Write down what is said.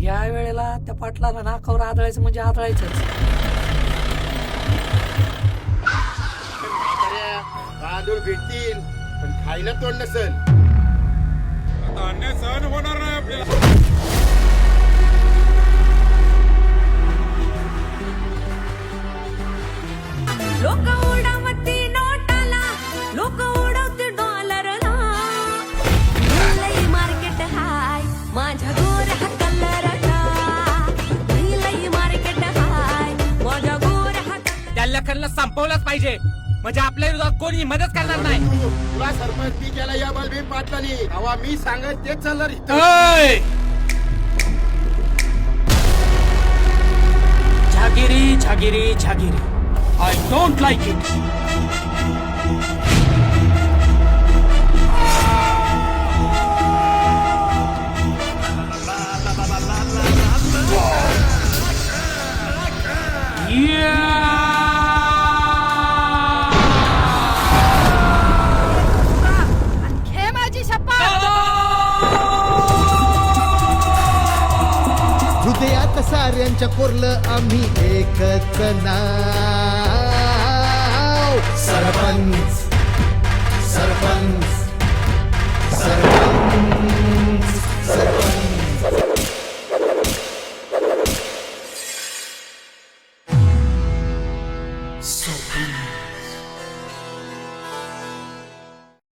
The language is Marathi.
या वेळेला त्या पाटलाला नाकावर आदळायचं म्हणजे आदळायचंच. तांदूळ भेटतील पण खायला तोंड नसेल. आता अन्याय सहन होणार नाही आपल्याला. लोक उडवती नोटाला, लोक उडवते डॉलरला. लई मार्केट हाय माझ्या गोऱ्या कलरला. लई मार्केट हाय माझ्या गोऱ्या. त्या लखनला संपवलंच पाहिजे म्हणजे आपल्या विरोधात कोणी मदत करणार नाही. तुला सरपंच ती केला या बलबीर पाटलानी. तेव्हा मी सांगत तेच चालणार इथं. ओय! झागिरी झागिरी झागिरी, आय डोंट लाईक इट. घे माझी शपथ. हृदयात साऱ्यांच्या कोरलं आम्ही एकच नाव. सरपंच सरपंच सरपंच सरपंच.